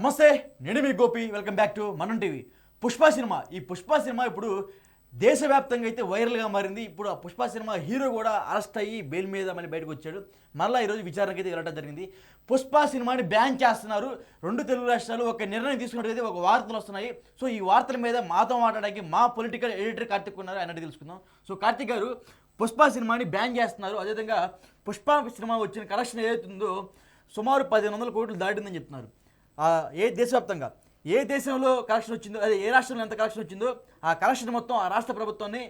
నమస్తే, నేను మీ Gopi. Welcome back to మనం టీవీ. పుష్ప సినిమా, ఈ పుష్ప సినిమా ఇప్పుడు దేశవ్యాప్తంగా అయితే వైరల్గా మారింది. ఇప్పుడు ఆ పుష్ప సినిమా హీరో కూడా అరెస్ట్ అయ్యి బెయిల్ మీద మళ్ళీ బయటకు వచ్చాడు. మళ్ళీ ఈరోజు విచారణకి అయితే వెళ్ళడం జరిగింది. పుష్ప సినిమాని బ్యాన్ చేస్తున్నారు. రెండు తెలుగు రాష్ట్రాలు ఒక నిర్ణయం తీసుకున్నట్టయితే ఒక వార్తలు వస్తున్నాయి. సో ఈ వార్తల మీద మాతో మాట్లాడడానికి మా పొలిటికల్ ఎడిటర్ కార్తిక్ ఉన్నారు, అన్నట్టు తెలుసుకుందాం. సో కార్తిక్ గారు, పుష్ప సినిమాని బ్యాన్ చేస్తున్నారు. అదేవిధంగా పుష్ప సినిమా వచ్చిన కలెక్షన్ ఏదైతుందో సుమారు 1500 కోట్లు దాటిందని చెప్తున్నారు. ఏ దేశవ్యాప్తంగా ఏ దేశంలో కలెక్షన్ వచ్చిందో, అదే ఏ రాష్ట్రంలో ఎంత కలెక్షన్ వచ్చిందో ఆ కలెక్షన్ మొత్తం ఆ రాష్ట్ర ప్రభుత్వాన్ని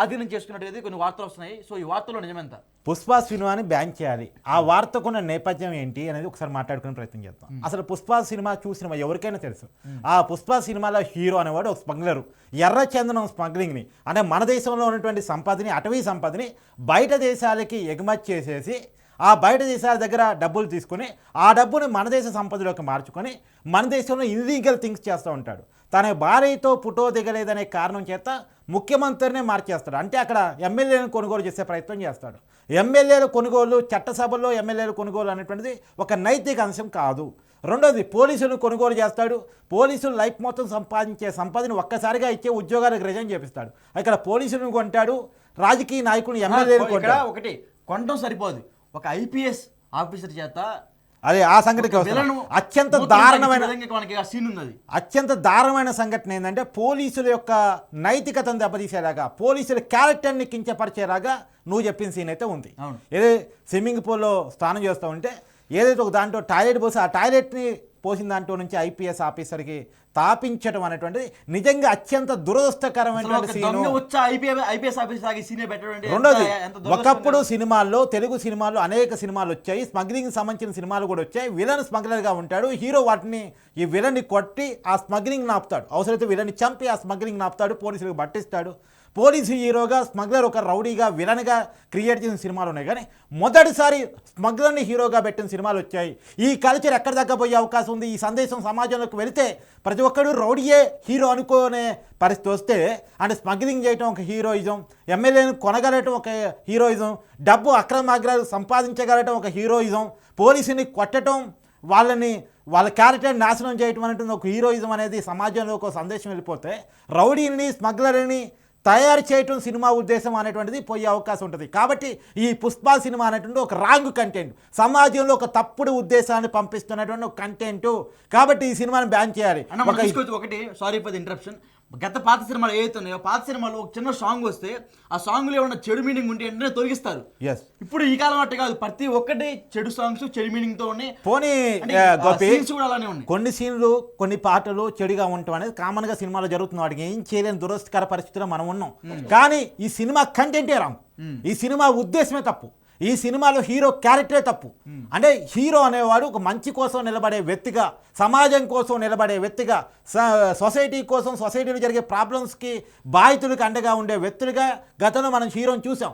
ఆధీనం చేసుకున్నట్టయితే కొన్ని వార్తలు వస్తున్నాయి. సో ఈ వార్తలో నిజమెంత? పుష్ప సినిమాని బ్యాన్ చేయాలి, ఆ వార్తకున్న నేపథ్యం ఏంటి అనేది ఒకసారి మాట్లాడుకునే ప్రయత్నం చేద్దాం. అసలు పుష్ప సినిమా చూసిన ఎవరికైనా తెలుసు, ఆ పుష్ప సినిమాలో హీరో అనేవాడు ఒక స్మగ్లరు. ఎర్రచందనం స్మగ్లింగ్ని అంటే మన దేశంలో ఉన్నటువంటి సంపదని, అటవీ సంపదని బయట దేశాలకి ఎగుమతి చేసేసి ఆ బయట దేశాల దగ్గర డబ్బులు తీసుకొని ఆ డబ్బుని మన దేశ సంపదలోకి మార్చుకొని మన దేశంలో ఇల్లీగల్ థింగ్స్ చేస్తూ ఉంటాడు. తన భార్యతో ఫోటో దిగలేదనే కారణం చేత ముఖ్యమంత్రినే మార్చేస్తాడు. అంటే అక్కడ ఎమ్మెల్యేలను కొనుగోలు చేసే ప్రయత్నం చేస్తాడు. ఎమ్మెల్యేల కొనుగోలు, చట్టసభల్లో ఎమ్మెల్యేల కొనుగోలు అనేటువంటిది ఒక నైతిక అంశం కాదు. రెండోది, పోలీసులను కొనుగోలు చేస్తాడు. పోలీసులు లైఫ్ మొత్తం సంపాదించే సంపదని ఒక్కసారిగా ఇచ్చే ఉద్యోగాలకు రిజైన్ చేపిస్తాడు. ఇక్కడ పోలీసులను కొంటాడు, రాజకీయ నాయకులను ఎమ్మెల్యేలు కొంటాడు. ఒకటి కొనడం సరిపోదు, ఒక ఐపీఎస్ ఆఫీసర్ చేత అదే ఆ సంఘటన అత్యంత దారుణమైన సంఘటన ఏంటంటే పోలీసుల యొక్క నైతికతను దెబ్బతీసేలాగా, పోలీసుల క్యారెక్టర్ని కించపరిచేలాగా నువ్వు చెప్పిన సీన్ అయితే ఉంది. ఏదో స్విమ్మింగ్ పూల్లో స్నానం చేస్తూ ఉంటే ఏదైతే ఒక దాంట్లో టాయిలెట్ పోసి ఆ టాయిలెట్ని పోసిన దాంట్లో నుంచి ఐపీఎస్ ఆఫీసర్కి తాపించడం అనేటువంటిది నిజంగా అత్యంత దురదృష్టకరమైనటువంటి సీన్. రెండోది, ఒకప్పుడు సినిమాల్లో, తెలుగు సినిమాల్లో అనేక సినిమాలు వచ్చాయి, స్మగ్లింగ్ సంబంధించిన సినిమాలు కూడా వచ్చాయి. విలన్ స్మగ్లర్గా ఉంటాడు, హీరో వాటిని ఈ విలన్ని కొట్టి ఆ స్మగ్లింగ్ నాపుతాడు, అవసరమైతే విలన్ని చంపి ఆ స్మగ్లింగ్ నాపుతాడు, పోలీసులకు పట్టిస్తాడు. పోలీసు హీరోగా, స్మగ్లర్ ఒక రౌడీగా, విలన్గా క్రియేట్ చేసిన సినిమాలు ఉన్నాయి. కానీ మొదటిసారి స్మగ్లర్ని హీరోగా పెట్టిన సినిమాలు వచ్చాయి. ఈ కల్చర్ ఎక్కడి దాకా పోయే అవకాశం ఉంది? ఈ సందేశం సమాజంలోకి వెళితే ప్రతి ఒక్కడు రౌడీయే హీరో అనుకునే పరిస్థితి వస్తే, అంటే స్మగ్లింగ్ చేయటం ఒక హీరోయిజం, ఎమ్మెల్యేను కొనగలటం ఒక హీరోయిజం, డబ్బు అక్రమాగ్రాలు సంపాదించగలటం ఒక హీరోయిజం, పోలీసుని కొట్టడం, వాళ్ళ క్యారెక్టర్ నాశనం చేయటం అనేటువంటి ఒక హీరోయిజం అనేది సమాజంలో ఒక సందేశం వెళ్ళిపోతే, రౌడీని, స్మగ్లర్ని తయారు చేయటం సినిమా ఉద్దేశం అనేటువంటిది పోయే అవకాశం ఉంటుంది. కాబట్టి ఈ పుష్ప సినిమా అనేటువంటి ఒక రాంగ్ కంటెంట్, సమాజంలో ఒక తప్పుడు ఉద్దేశాన్ని పంపిస్తున్నటువంటి ఒక కంటెంట్. కాబట్టి ఈ సినిమాని బ్యాన్ చేయాలి. ఒకటి, సారీ ఫర్ ది ఇంటరప్షన్, గత పాత సినిమాలు ఏవైతే ఉన్నాయో, పాత సినిమాలో ఒక చిన్న సాంగ్ వస్తే ఆ సాంగ్లో ఏమన్నా చెడు మీనింగ్ ఉంటే వెంటనే తొలగిస్తారు. ఇప్పుడు ఈ కాలం అట్ట కాదు, ప్రతి ఒక్కటి చెడు సాంగ్స్ చెడు మీనింగ్ తో ఉన్నాయి. కొన్ని సీన్లు, కొన్ని పాటలు చెడుగా ఉండటం అనేది కామన్ గా సినిమాలో జరుగుతుంది. వాటికి ఏం చేయలేని దురదృష్టకర పరిస్థితిలో మనం ఉన్నాం. కానీ ఈ సినిమా కంటెంటే రాంగ్, ఈ సినిమా ఉద్దేశమే తప్పు, ఈ సినిమాలో హీరో క్యారెక్టరే తప్పు. అంటే హీరో అనేవాడు ఒక మంచి కోసం నిలబడే వ్యక్తిగా, సమాజం కోసం నిలబడే వ్యక్తిగా, సొసైటీ కోసం, సొసైటీలో జరిగే ప్రాబ్లమ్స్కి బాధితులకు అండగా ఉండే వ్యక్తులుగా గతంలో మనం హీరోని చూసాం.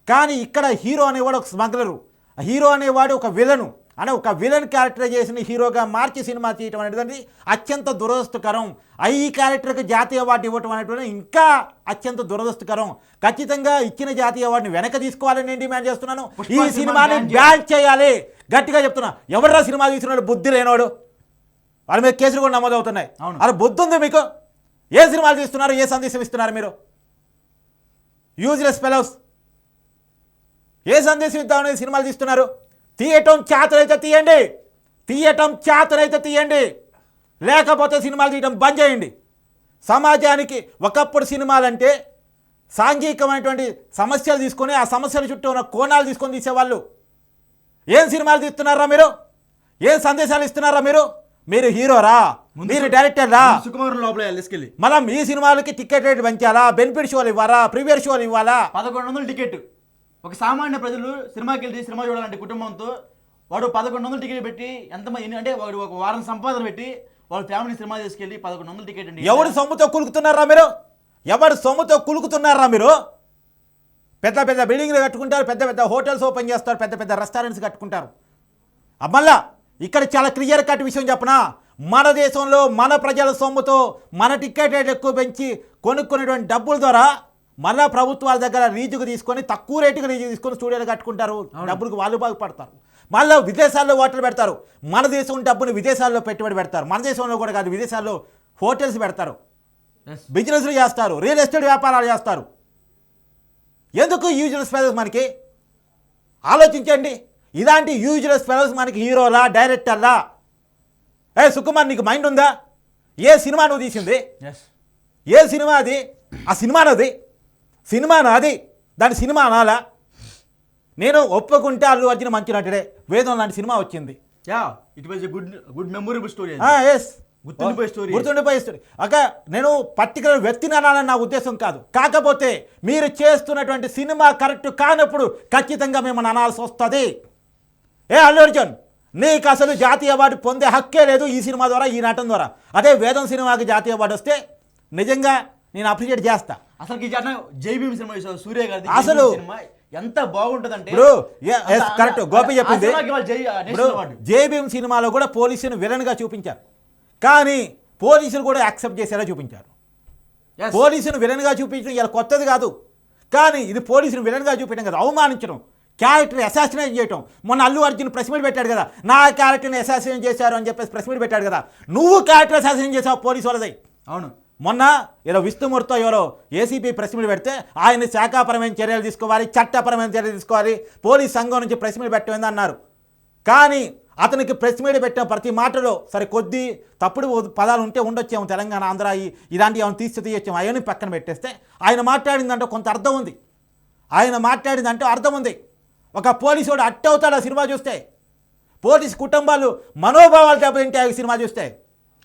కానీ ఇక్కడ హీరో అనేవాడు ఒక స్మగ్లరు, హీరో అనేవాడు ఒక విలను, అంటే ఒక విలన్ క్యారెక్టరైజేషన్ హీరోగా మార్చి సినిమా తీయటం అనేటువంటి అత్యంత దురదృష్టకరం. ఈ క్యారెక్టర్కి జాతీయ అవార్డు ఇవ్వటం అనేటువంటి ఇంకా అత్యంత దురదృష్టకరం. ఖచ్చితంగా ఇచ్చిన జాతీయ అవార్డుని వెనక తీసుకోవాలని నేను డిమాండ్ చేస్తున్నాను. ఈ సినిమాని బ్యాన్ చేయాలి, గట్టిగా చెప్తున్నా. ఎవరా సినిమా తీసినాడు బుద్ధి లేనోడు, వాళ్ళ మీద కేసులు కూడా నమోదవుతున్నాయి. అలా బుద్ధి ఉంది మీకు? ఏ సినిమాలు తీస్తున్నారు? ఏ సందేశం ఇస్తున్నారు మీరు? యూజ్లెస్ ఫెలోస్, ఏ సందేశం ఇద్దామని సినిమాలు తీస్తున్నారు? తీయటం చేతనైతే తీయండి, తీయటం చేతనైతే తీయండి, లేకపోతే సినిమాలు తీయటం బంద్ చేయండి. సమాజానికి ఒకప్పుడు సినిమాలంటే సాంఘికమైనటువంటి సమస్యలు తీసుకొని ఆ సమస్యల చుట్టూ ఉన్న కోణాలు తీసుకొని తీసేవాళ్ళు. ఏం సినిమాలు తీస్తున్నారా మీరు? ఏం సందేశాలు ఇస్తున్నారా మీరు? మీరు హీరోరా? మీరు డైరెక్టర్రా? మళ్ళీ మీ సినిమాలకి టికెట్ రేట్ పెంచాలా? బెనిఫిట్ షోలు ఇవ్వాలా? ప్రీమియర్ షోలు ఇవ్వాలా? 1100 టికెట్. ఒక సామాన్య ప్రజలు సినిమాకి వెళ్ళి సినిమా చూడాలంటే కుటుంబంతో వాడు 1100 టికెట్ పెట్టి ఎంతమంది అంటే వాడు ఒక వారం సంపాదన పెట్టి వాళ్ళ ఫ్యామిలీ సినిమా తీసుకెళ్ళి 1100 టికెట్ అండి. ఎవడు సొమ్ముతో కులుకుతున్నారా మీరు? ఎవడు సొమ్ముతో కులుకుతున్నారా మీరు? పెద్ద పెద్ద బిల్డింగ్లు కట్టుకుంటారు, పెద్ద పెద్ద హోటల్స్ ఓపెన్ చేస్తారు, పెద్ద పెద్ద రెస్టారెంట్స్ కట్టుకుంటారు. మళ్ళా ఇక్కడ చాలా క్లియర్ కట్ విషయం చెప్పనా, మన దేశంలో మన ప్రజల సొమ్ముతో మన టికెట్ రేట్ ఎక్కువ పెంచి కొనుక్కునేటువంటి డబ్బుల ద్వారా మళ్ళా ప్రభుత్వాల దగ్గర రీజుకు తీసుకొని తక్కువ రేటుకు రీజు తీసుకొని స్టూడియోలు కట్టుకుంటారు, డబ్బులకు వాళ్ళు బాగుపడతారు. మళ్ళీ విదేశాల్లో హోటల్ పెడతారు. మన దేశం డబ్బుని విదేశాల్లో పెట్టుబడి పెడతారు. మన దేశంలో కూడా కాదు, విదేశాల్లో హోటల్స్ పెడతారు, బిజినెస్లు చేస్తారు, రియల్ ఎస్టేట్ వ్యాపారాలు చేస్తారు. ఎందుకు యూజ్లెస్ ఫెలోస్ మనకి? ఆలోచించండి. ఇలాంటి యూజ్లెస్ ఫెలోస్ మనకి హీరోలా, డైరెక్టర్లా? సుకుమార్, నీకు మైండ్ ఉందా? ఏ సినిమా నువ్వు తీసింది? ఏ సినిమా అది? ఆ సినిమానది సినిమానా? దాని సినిమా అనాలా? నేను ఒప్పుకుంటే అల్లు అర్జున్ మంచి నటుడే. వేదం లాంటి సినిమా వచ్చింది. It was a good memorable story. గుర్తుండిపోయే స్టోరీ. నేను పర్టికులర్ వ్యక్తిని అనాలని నా ఉద్దేశం కాదు. కాకపోతే మీరు చేస్తున్నటువంటి సినిమా కరెక్ట్ కానప్పుడు ఖచ్చితంగా మిమ్మల్ని అనాల్సి వస్తుంది. అల్లు అర్జున్, నీకు అసలు జాతీయ అవార్డు పొందే హక్కే లేదు ఈ సినిమా ద్వారా, ఈ నటన ద్వారా. అదే వేదం సినిమాకి జాతీయ అవార్డు వస్తే నిజంగా నేను అప్రిషియేట్ చేస్తా. అసలు జై భీమ్ సినిమా, సూర్య గారి అసలు ఎంత బాగుంటుందంటే కరెక్ట్. గోపి చెప్పింది. జై భీమ్ సినిమాలో కూడా పోలీసుని విలన్గా చూపించారు, కానీ పోలీసులు కూడా యాక్సెప్ట్ చేసేలా చూపించారు. పోలీసును విలన్గా చూపించడం ఇలా కొత్తది కాదు, కానీ ఇది పోలీసును విలన్గా చూపించడం కదా, అవమానించడం, క్యారెక్టర్ అసాసినేట్ చేయటం. మొన్న అల్లు అర్జున్ ప్రెస్ మీట్ పెట్టాడు కదా, నా క్యారెక్టర్ని అసాసినేట్ చేశారు అని చెప్పేసి ప్రెస్ మీట్ పెట్టాడు కదా. నువ్వు క్యారెక్టర్ అసాసినేట్ చేసావు పోలీసు వాళ్ళది. అవును. మొన్న ఇలా విష్ణుమూర్తితో ఎవరో ఏసీపీ ప్రెస్ మీట్ పెడితే ఆయన శాఖాపరమైన చర్యలు తీసుకోవాలి, చట్టపరమైన చర్యలు తీసుకోవాలి, పోలీస్ సంఘం నుంచి ప్రెస్ మీట్ పెట్టమైంది అన్నారు. కానీ అతనికి ప్రెస్ మీట్ పెట్టిన ప్రతి మాటలో సరే కొద్ది తప్పుడు పదాలు ఉంటే ఉండొచ్చేమో, తెలంగాణ, ఆంధ్ర ఇలాంటివి ఏమైనా తీయచ్చేమో, అవన్నీ పక్కన పెట్టేస్తే ఆయన మాట్లాడిందంటే కొంత అర్థం ఉంది. ఆయన మాట్లాడిందంటే అర్థం ఉంది. ఒక పోలీసు వాడు అట్ట అవుతాడు ఆ సినిమా చూస్తే. పోలీసు కుటుంబాలు మనోభావాలు దెబ్బతింటాయి సినిమా చూస్తే.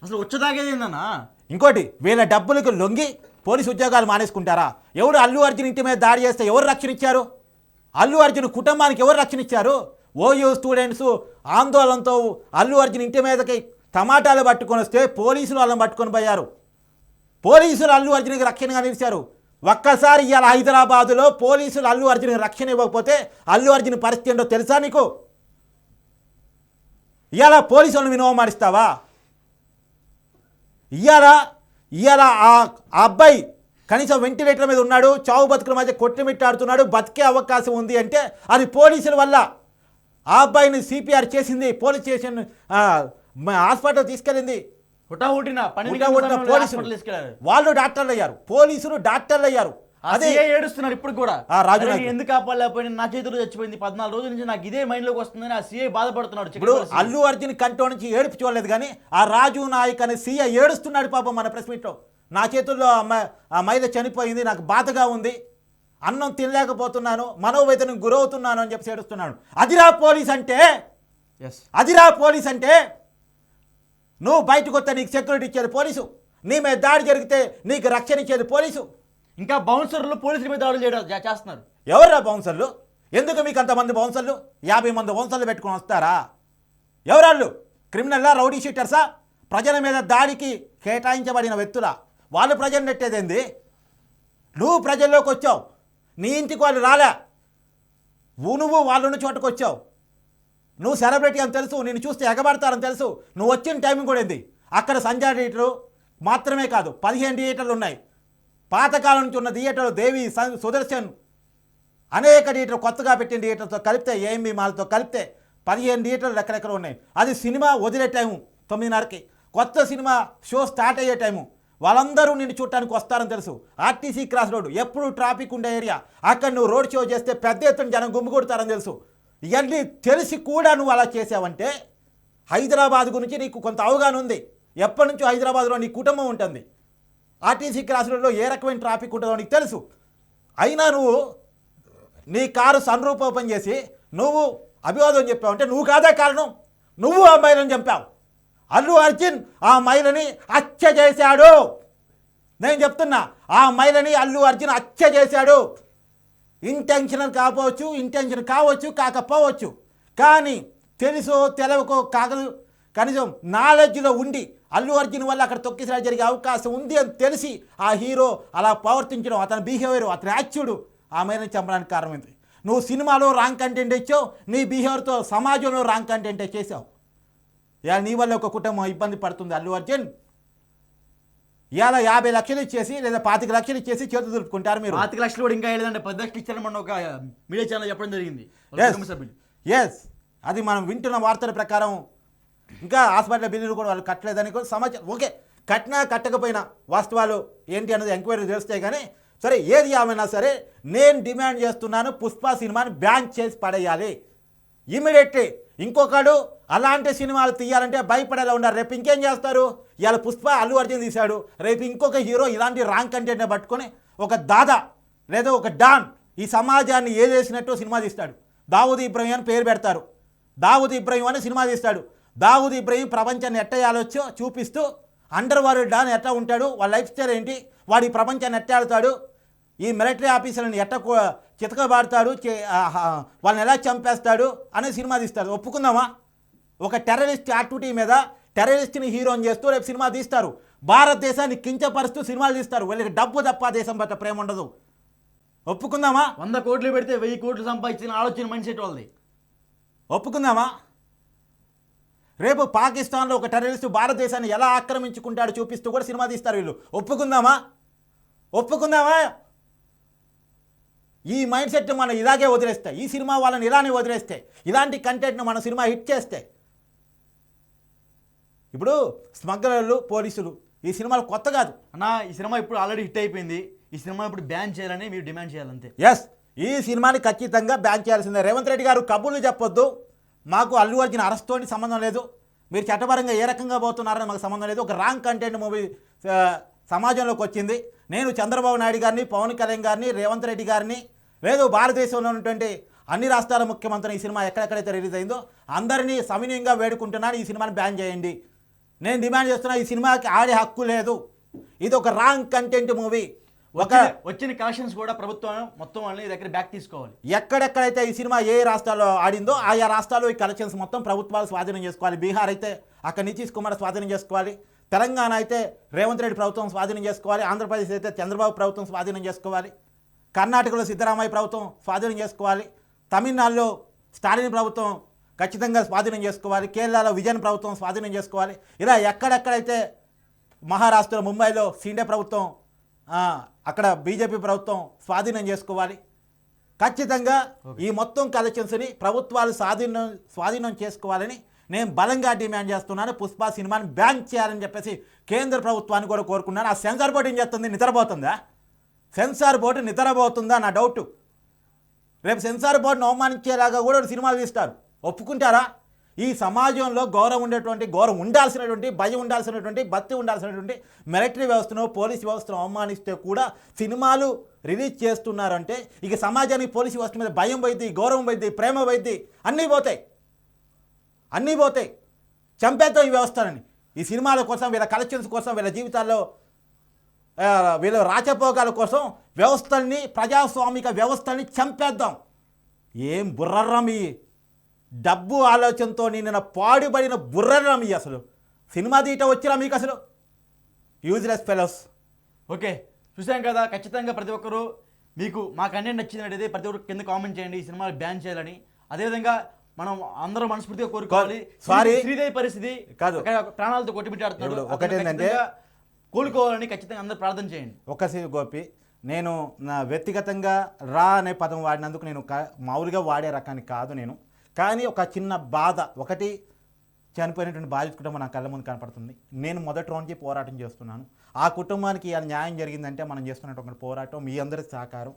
అసలు వచ్చేదాగేది ఏందన్నా? ఇంకోటి, వీళ్ళ డబ్బులకు లొంగి పోలీసు ఉద్యోగాలు మానేసుకుంటారా? ఎవరు అల్లు అర్జున్ ఇంటి మీద దాడి చేస్తే ఎవరు రక్షణ ఇచ్చారు? అల్లు అర్జున్ కుటుంబానికి ఎవరు రక్షణ ఇచ్చారు? ఓయూ స్టూడెంట్స్ ఆందోళనతో అల్లు అర్జున్ ఇంటి మీదకి టమాటాలు పట్టుకొని వస్తే పోలీసులు వాళ్ళని పట్టుకొని పోయారు. పోలీసులు అల్లు అర్జున్కి రక్షణగా నిలిచారు. ఒక్కసారి ఇవాళ హైదరాబాదులో పోలీసులు అల్లు అర్జున్కి రక్షణ ఇవ్వకపోతే అల్లు అర్జున్ పరిస్థితి ఏంటో తెలుసా నీకు? ఇవాళ పోలీసులను వినోమాడిస్తావా? ఇవాళ ఆ అబ్బాయి కనీసం వెంటిలేటర్ మీద ఉన్నాడు, చావు బతుకుల మధ్య కొట్టుమిట్టాడుతున్నాడు, బతికే అవకాశం ఉంది అంటే అది పోలీసుల వల్ల. ఆ అబ్బాయిని సిపిఆర్ చేసింది పోలీస్ స్టేషన్, హాస్పిటల్ తీసుకెళ్ళింది పోలీసులు. వాళ్ళు డాక్టర్లు అయ్యారు, పోలీసులు డాక్టర్లు అయ్యారు. అదే ఏడుస్తున్నారు ఇప్పుడు కూడా. రాజు ఎందుకు కాపాడలేకపోయినా, నా చేతిలో చచ్చిపోయింది 14 రోజుల నుంచి, నాకు ఇదే మైండ్ లోకి వస్తుందని ఆ సీఐ బాధపడుతున్నాడు. ఇప్పుడు అల్లు అర్జున్ కంటో నుంచి ఏడుపు చూడలేదు, కానీ ఆ రాజు నాయక్ అనే సీఐ ఏడుస్తున్నాడు పాపం మన ప్రెస్ మీట్లో. నా చేతుల్లో ఆ మహిళ చనిపోయింది, నాకు బాధగా ఉంది, అన్నం తినలేకపోతున్నాను, మనోవేదనకు గురవుతున్నాను అని చెప్పి ఏడుస్తున్నాడు. అదిరా పోలీస్ అంటే, అదిరా పోలీస్ అంటే. నువ్వు బయటకు వస్తే నీకు సెక్యూరిటీ ఇచ్చేది పోలీసు, నీ మీద దాడి జరిగితే నీకు రక్షణ ఇచ్చేది పోలీసు. ఇంకా బౌన్సర్లు పోలీసుల మీద దాడులు చేస్తున్నారు. ఎవర్రా బౌన్సర్లు? ఎందుకు మీకు అంతమంది బౌన్సర్లు? 50 మంది బౌన్సర్లు పెట్టుకుని వస్తారా? ఎవరాళ్ళు? క్రిమినల్లా, రౌడీ షీటర్సా? ప్రజల మీద దాడికి కేటాయించబడిన వ్యక్తులా? వాళ్ళు ప్రజలు నెట్టేదేంది? నువ్వు ప్రజల్లోకి వచ్చావు, నీ ఇంటికి వాళ్ళు రాలే, నువ్వు వాళ్ళున్న చోటకు వచ్చావు. నువ్వు సెలబ్రిటీ అని తెలుసు, నేను చూస్తే ఎగబడతారని తెలుసు. నువ్వు వచ్చిన టైమింగ్ కూడా ఏంది? అక్కడ సంజయ్ థియేటరు మాత్రమే కాదు, 15 థియేటర్లు ఉన్నాయి. పాతకాలం నుంచి ఉన్న థియేటర్లు దేవి, సుదర్శన్, అనేక థియేటర్లు, కొత్తగా పెట్టిన థియేటర్తో కలిపితే, ఏఎంబి మాల్తో కలిపితే 15 థియేటర్లు ఎక్కడెక్కడ ఉన్నాయి. అది సినిమా వదిలే టైము 9:30కి, కొత్త సినిమా షో స్టార్ట్ అయ్యే టైము. వాళ్ళందరూ నిన్ను చూడటానికి వస్తారని తెలుసు. ఆర్టీసీ క్రాస్ రోడ్ ఎప్పుడు ట్రాఫిక్ ఉండే ఏరియా, అక్కడ నువ్వు రోడ్ షో చేస్తే పెద్ద ఎత్తున జనం గుమ్మికొడతారని తెలుసు. ఇవన్నీ తెలిసి కూడా నువ్వు అలా చేసావంటే హైదరాబాద్ గురించి నీకు కొంత అవగాహన ఉంది. ఎప్పటి నుంచో హైదరాబాద్లో నీ కుటుంబం ఉంటుంది, ఆర్టీసీ క్రాస్ రోడ్లో ఏ రకమైన ట్రాఫిక్ ఉంటుందో నీకు తెలుసు. అయినా నువ్వు నీ కారు సన్ రూఫ్ ఓపెన్ చేసి నువ్వు అభివాదం చెప్పావంటే నువ్వు కాదా కారణం? నువ్వు ఆ మహిళను చంపావు. అల్లు అర్జున్ ఆ మహిళని హత్య చేశాడు. నేను చెప్తున్నా, ఆ మహిళని అల్లు అర్జున్ హత్య చేశాడు. ఇంటెన్షనల్ కావచ్చు, ఇంటెన్షన్ కావచ్చు, కాకపోవచ్చు, కానీ తెలుసో తెలవకో కనీసం నాలెడ్జ్లో ఉండి అల్లు అర్జున్ వల్ల అక్కడ తొక్కిసలా జరిగే అవకాశం ఉంది అని తెలిసి ఆ హీరో అలా ప్రవర్తించడం, అతని బిహేవియర్, అతని యాక్చుడు ఆమెను చంపడానికి కారణమైంది. నువ్వు సినిమాలో రాంగ్ కంటెంట్ ఇచ్చావు, నీ బిహేవియర్తో సమాజంలో రాంగ్ కంటెంటే చేసావు. ఇవాళ నీ వల్ల ఒక కుటుంబం ఇబ్బంది పడుతుంది. అల్లు అర్జున్ ఇవాళ 50 లక్షలు ఇచ్చేసి లేదా 25 లక్షలు ఇచ్చేసి చేతులు దులుపుకుంటారు మీరు. 25 లక్షలు కూడా ఇంకా లేదంటే 10 లక్షలు ఇచ్చారని మన ఒక మీడియా ఛానల్ చెప్పడం జరిగింది. ఎస్, అది మనం వింటున్న వార్తల ప్రకారం ఇంకా హాస్పిటల్ బిల్లులు కూడా వాళ్ళు కట్టలేదని కూడా సమాచారం. ఓకే, కట్టినా కట్టకపోయినా వాస్తవాలు ఏంటి అన్నది ఎంక్వైరీ చేస్తే కానీ సరే ఏది ఏమైనా సరే నేను డిమాండ్ చేస్తున్నాను, పుష్ప సినిమాని బ్యాన్ చేసి పడేయాలి ఇమీడియట్లీ. ఇంకొకడు అలాంటి సినిమాలు తీయాలంటే భయపడేలా ఉన్నారు. రేపు ఇంకేం చేస్తారు? ఇవాళ పుష్ప అల్లు అర్జున్ తీశాడు, రేపు ఇంకొక హీరో ఇలాంటి రాంగ్ కంటెంట్ని పట్టుకొని ఒక దాదా లేదా ఒక డాన్ ఈ సమాజాన్ని ఏదేసినట్టు సినిమా తీస్తాడు. దావూద్ ఇబ్రహీం అని పేరు పెడతారు. దావూద్ ఇబ్రహీం అని సినిమా తీస్తాడు. దావూద్ ఇబ్రహీం ప్రపంచాన్ని ఎట్టేయాలొచ్చో చూపిస్తూ అండర్ వరల్డ్ డాన్ ఎట్లా ఉంటాడు, వాళ్ళ లైఫ్ స్టైల్ ఏంటి, వాడి ప్రపంచాన్ని ఎట్టాడుతాడు, ఈ మిలిటరీ ఆఫీసర్ని ఎట్ట చితకబాడుతాడు, వాళ్ళని ఎలా చంపేస్తాడు అనే సినిమా తీస్తారు. ఒప్పుకుందామా? ఒక టెర్రరిస్ట్ యాక్టివిటీ మీద టెర్రరిస్ట్ని హీరోని చేస్తూ రేపు సినిమా తీస్తారు. భారతదేశాన్ని కించపరుస్తూ సినిమాలు తీస్తారు. వీళ్ళకి డబ్బు తప్ప దేశం పట్ల ప్రేమ ఉండదు. ఒప్పుకుందామా? 100 కోట్లు పెడితే 1000 కోట్లు సంపాదించిన ఆలోచన మైండ్ సెట్ వాళ్ళది. ఒప్పుకుందామా? రేపు పాకిస్తాన్లో ఒక టెర్రరిస్టు భారతదేశాన్ని ఎలా ఆక్రమించుకుంటాడో చూపిస్తూ కూడా సినిమా తీస్తారు వీళ్ళు. ఒప్పుకుందామా? ఒప్పుకుందామా? ఈ మైండ్ సెట్ మనం ఇలాగే వదిలేస్తే, ఈ సినిమా వాళ్ళని ఇలానే వదిలేస్తే, ఇలాంటి కంటెంట్ను మన సినిమా హిట్ చేస్తే, ఇప్పుడు స్మగ్లర్లు పోలీసులు ఈ సినిమాలు కొత్త కాదు అన్న. ఈ సినిమా ఇప్పుడు ఆల్రెడీ హిట్ అయిపోయింది. ఈ సినిమా ఇప్పుడు బ్యాన్ చేయాలని మీరు డిమాండ్ చేయాలంతే. ఎస్, ఈ సినిమాని ఖచ్చితంగా బ్యాన్ చేయాల్సిందే. రేవంత్ రెడ్డి గారు కబుర్లు చెప్పొద్దు, మాకు అల్లు అర్జున్ అరెస్ట్తోని సంబంధం లేదు, మీరు చట్టపరంగా ఏ రకంగా పోతున్నారని మాకు సంబంధం లేదు. ఒక రాంగ్ కంటెంట్ మూవీ సమాజంలోకి వచ్చింది. నేను చంద్రబాబు నాయుడు గారిని, పవన్ కళ్యాణ్ గారిని, రేవంత్ రెడ్డి గారిని, లేదు భారతదేశంలో ఉన్నటువంటి అన్ని రాష్ట్రాల ముఖ్యమంత్రిని ఈ సినిమా ఎక్కడెక్కడైతే రిలీజ్ అయిందో అందరినీ సవినయంగా వేడుకుంటున్నాను, ఈ సినిమాని బ్యాన్ చేయండి. నేను డిమాండ్ చేస్తున్నా, ఈ సినిమాకి ఆడే హక్కు లేదు. ఇది ఒక రాంగ్ కంటెంట్ మూవీ. వచ్చిన కలెక్షన్స్ కూడా ప్రభుత్వం మొత్తం వాళ్ళని దగ్గర బ్యాక్ తీసుకోవాలి. ఎక్కడెక్కడైతే ఈ సినిమా ఏ రాష్ట్రాల్లో ఆడిందో ఆయా రాష్ట్రాల్లో ఈ కలెక్షన్స్ మొత్తం ప్రభుత్వాలు స్వాధీనం చేసుకోవాలి. బీహార్ అయితే అక్కడ నితీష్ కుమార్ స్వాధీనం చేసుకోవాలి, తెలంగాణ అయితే రేవంత్ రెడ్డి ప్రభుత్వం స్వాధీనం చేసుకోవాలి, ఆంధ్రప్రదేశ్ అయితే చంద్రబాబు ప్రభుత్వం స్వాధీనం చేసుకోవాలి, కర్ణాటకలో సిద్ధరామయ్య ప్రభుత్వం స్వాధీనం చేసుకోవాలి, తమిళనాడులో స్టాలిన్ ప్రభుత్వం ఖచ్చితంగా స్వాధీనం చేసుకోవాలి, కేరళలో విజయన్ ప్రభుత్వం స్వాధీనం చేసుకోవాలి. ఇలా ఎక్కడెక్కడైతే మహారాష్ట్రలో ముంబైలో షిండే ప్రభుత్వం, అక్కడ బీజేపీ ప్రభుత్వం స్వాధీనం చేసుకోవాలి. ఖచ్చితంగా ఈ మొత్తం కలెక్షన్స్ని ప్రభుత్వాలు స్వాధీనం చేసుకోవాలని నేను బలంగా డిమాండ్ చేస్తున్నాను. పుష్ప సినిమాని బ్యాన్ చేయాలని చెప్పేసి కేంద్ర ప్రభుత్వాన్ని కూడా కోరుకున్నాను. ఆ సెన్సార్ బోర్డు ఏం చేస్తుంది? నిద్రపోతుందా? సెన్సార్ బోర్డు నిద్రపోతుందా నా డౌట్. రేపు సెన్సార్ బోర్డును అవమానించేలాగా కూడా సినిమాలు తీస్తారు. ఒప్పుకుంటారా? ఈ సమాజంలో గౌరవం ఉండేటువంటి, గౌరవం ఉండాల్సినటువంటి, భయం ఉండాల్సినటువంటి, భక్తి ఉండాల్సినటువంటి మిలిటరీ వ్యవస్థను, పోలీస్ వ్యవస్థను అవమానిస్తే కూడా సినిమాలు రిలీజ్ చేస్తున్నారంటే ఇక సమాజానికి పోలీసు వ్యవస్థ మీద భయం పోయింది, గౌరవం పోయింది, ప్రేమ పోయింది, అన్నీ పోతాయి. చంపేద్దాం ఈ వ్యవస్థలని. ఈ సినిమాల కోసం, వీళ్ళ కలెక్షన్స్ కోసం, వీళ్ళ జీవితాల్లో వీళ్ళ రాచపోగాల కోసం వ్యవస్థల్ని, ప్రజాస్వామిక వ్యవస్థల్ని చంపేద్దాం. ఏం బుర్రరం ఈ డబ్బు ఆలోచనతో నిన్న పాడుబడిన బుర్రరం ఈ అసలు సినిమా తీయట వచ్చినా మీకు అసలు యూజ్లెస్ ఫెలోస్. ఓకే, చూసాం కదా. ఖచ్చితంగా ప్రతి ఒక్కరు మీకు మా కంటెంట్ నచ్చిందంటే ప్రతి ఒక్కరు కింద కామెంట్ చేయండి ఈ సినిమాలు బ్యాన్ చేయాలని. అదేవిధంగా మనం అందరూ మనస్ఫూర్తిగా కోరుకోవాలి. సారీ, శ్రీదేవి పరిస్థితి కాదు, ప్రాణాలతో కొట్టిమిట్టాడుతున్నాడు. ఒకటేంటంటే కోలుకోవాలని ఖచ్చితంగా అందరూ ప్రార్థన చేయండి. ఒకసారి గోపి, నేను నా వ్యక్తిగతంగా రా అనే పదం వాడినందుకు నేను మామూలుగా వాడే రకాన్ని కాదు నేను. కానీ ఒక చిన్న బాధ, ఒకటి చనిపోయినటువంటి బాధిత కుటుంబం నా కళ్ళ ముందు కనపడుతుంది. నేను మొదటి రోజు పోరాటం చేస్తున్నాను. ఆ కుటుంబానికి ఇలా న్యాయం జరిగిందంటే మనం చేస్తున్నటువంటి పోరాటం, మీ అందరి సహకారం.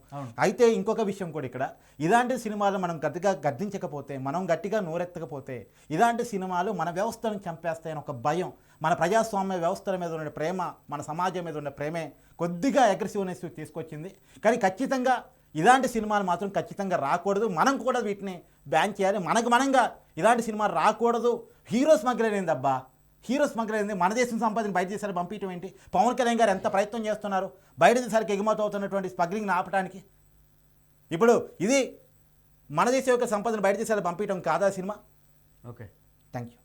అయితే ఇంకొక విషయం కూడా ఇక్కడ, ఇలాంటి సినిమాలు మనం గట్టిగా గద్దించకపోతే, మనం గట్టిగా నోరెత్తకపోతే ఇలాంటి సినిమాలు మన వ్యవస్థను చంపేస్తాయని ఒక భయం, మన ప్రజాస్వామ్య వ్యవస్థల మీద ఉన్న ప్రేమ, మన సమాజం మీద ఉన్న ప్రేమే కొద్దిగా అగ్రెసివ్నెస్ తీసుకొచ్చింది. కానీ ఖచ్చితంగా ఇలాంటి సినిమాలు మాత్రం ఖచ్చితంగా రాకూడదు. మనం కూడా వీటిని బ్యాన్ చేయాలి. మనంగా ఇలాంటి సినిమాలు రాకూడదు. హీరో స్మగ్లర్ ఏందబ్బా? హీరో స్మగ్లర్ ఏంది? మన దేశం సంపాదన బయట దేశాలు పంపించడం ఏంటి? పవన్ కళ్యాణ్ గారు ఎంత ప్రయత్నం చేస్తున్నారు బయట దేశాలకు ఎగుమతి అవుతున్నటువంటి స్మగ్లింగ్ని ఆపడానికి. ఇప్పుడు ఇది మన దేశం యొక్క సంపదను బయట దేశాలు పంపించడం కాదా సినిమా? Okay, thank you.